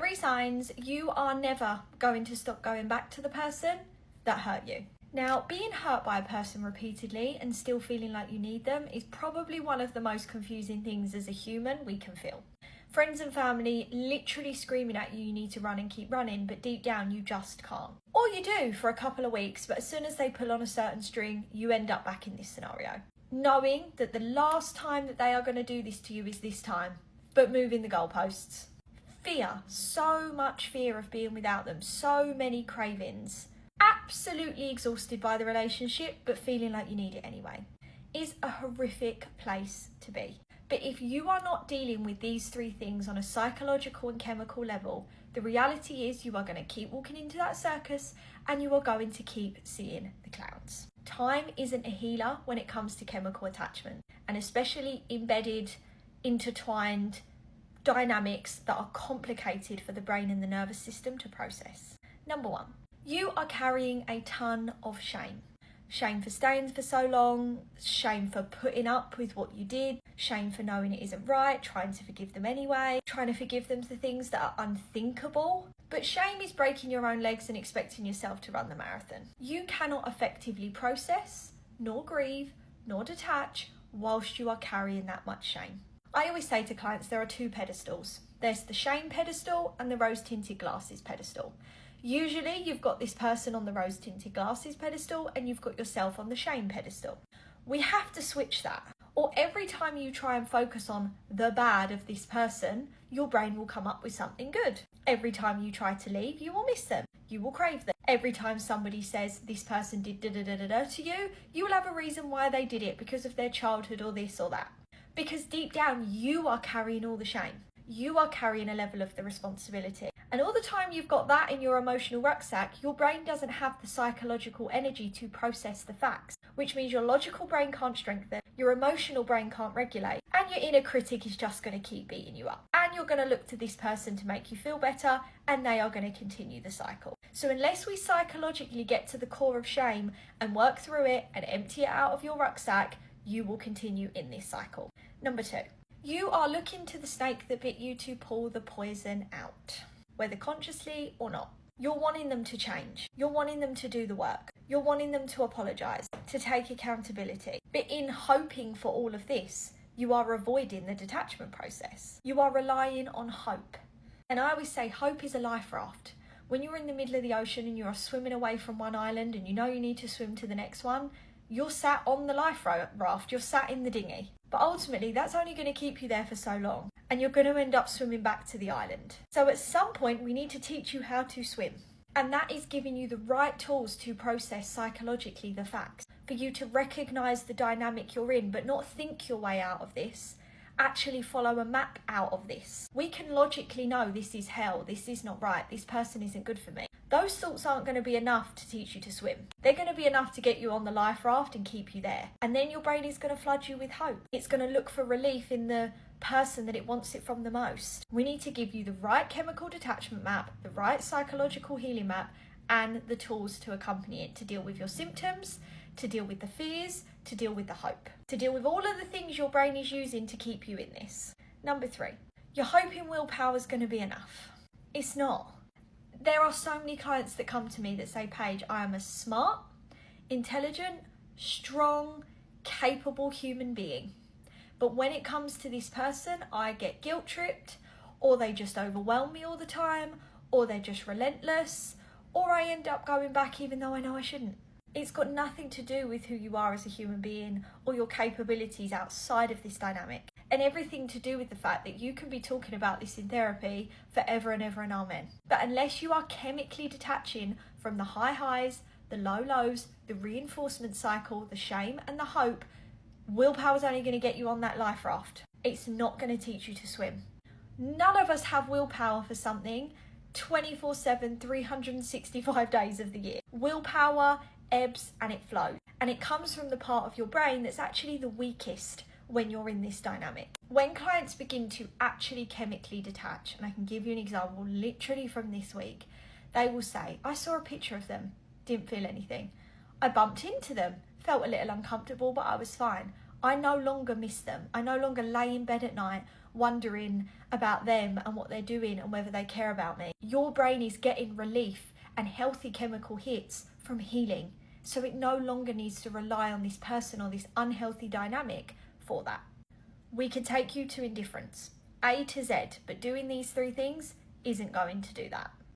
3 signs you are never going to stop going back to the person that hurt you. Now, being hurt by a person repeatedly and still feeling like you need them is probably one of the most confusing things as a human we can feel. Friends and family literally screaming at you need to run and keep running, but deep down you just can't. Or you do for a couple of weeks, but as soon as they pull on a certain string, you end up back in this scenario. Knowing that the last time that they are going to do this to you is this time, but moving the goalposts. Fear, so much fear of being without them, so many cravings. Absolutely exhausted by the relationship, but feeling like you need it anyway, is a horrific place to be. But if you are not dealing with these 3 things on a psychological and chemical level, the reality is you are going to keep walking into that circus and you are going to keep seeing the clowns. Time isn't a healer when it comes to chemical attachment, and especially embedded, intertwined dynamics that are complicated for the brain and the nervous system to process. Number 1, you are carrying a ton of shame. Shame for staying for so long, shame for putting up with what you did, shame for knowing it isn't right, trying to forgive them anyway, trying to forgive them for things that are unthinkable. But shame is breaking your own legs and expecting yourself to run the marathon. You cannot effectively process, nor grieve, nor detach whilst you are carrying that much shame. I always say to clients there are 2 pedestals. There's the shame pedestal and the rose-tinted glasses pedestal. Usually you've got this person on the rose-tinted glasses pedestal and you've got yourself on the shame pedestal. We have to switch that. Or every time you try and focus on the bad of this person, your brain will come up with something good. Every time you try to leave, you will miss them. You will crave them. Every time somebody says this person did da-da-da-da-da to you, you will have a reason why they did it because of their childhood or this or that. Because deep down, you are carrying all the shame. You are carrying a level of the responsibility. And all the time you've got that in your emotional rucksack, your brain doesn't have the psychological energy to process the facts, which means your logical brain can't strengthen, your emotional brain can't regulate, and your inner critic is just going to keep beating you up. And you're going to look to this person to make you feel better, and they are going to continue the cycle. So unless we psychologically get to the core of shame and work through it and empty it out of your rucksack, you will continue in this cycle. Number 2, you are looking to the snake that bit you to pull the poison out, whether consciously or not. You're wanting them to change. You're wanting them to do the work. You're wanting them to apologise, to take accountability. But in hoping for all of this, you are avoiding the detachment process. You are relying on hope. And I always say hope is a life raft. When you're in the middle of the ocean and you're swimming away from one island and you know you need to swim to the next one, you're sat on the life raft, you're sat in the dinghy. But ultimately, that's only going to keep you there for so long. And you're going to end up swimming back to the island. So at some point, we need to teach you how to swim. And that is giving you the right tools to process psychologically the facts. For you to recognise the dynamic you're in, but not think your way out of this. Actually follow a map out of this. We can logically know this is hell, this is not right, this person isn't good for me. Those thoughts aren't going to be enough to teach you to swim. They're going to be enough to get you on the life raft and keep you there. And then your brain is going to flood you with hope. It's going to look for relief in the person that it wants it from the most. We need to give you the right chemical detachment map, the right psychological healing map, and the tools to accompany it to deal with your symptoms, to deal with the fears, to deal with the hope, to deal with all of the things your brain is using to keep you in this. Number 3, you're hoping willpower is going to be enough. It's not. There are so many clients that come to me that say, Paige, I am a smart, intelligent, strong, capable human being. But when it comes to this person, I get guilt tripped, or they just overwhelm me all the time, or they're just relentless, or I end up going back even though I know I shouldn't. It's got nothing to do with who you are as a human being or your capabilities outside of this dynamic, and everything to do with the fact that you can be talking about this in therapy forever and ever and amen. But unless you are chemically detaching from the high highs, the low lows, the reinforcement cycle, the shame and the hope, willpower's only going to get you on that life raft. It's not going to teach you to swim. None of us have willpower for something 24/7, 365 days of the year. Willpower ebbs and it flows. And it comes from the part of your brain that's actually the weakest when you're in this dynamic. When clients begin to actually chemically detach, and I can give you an example literally from this week, they will say, I saw a picture of them, didn't feel anything. I bumped into them, felt a little uncomfortable, but I was fine. I no longer miss them. I no longer lay in bed at night wondering about them and what they're doing and whether they care about me. Your brain is getting relief and healthy chemical hits from healing. So it no longer needs to rely on this person or this unhealthy dynamic for that. We can take you to indifference, A to Z, but doing these 3 things isn't going to do that.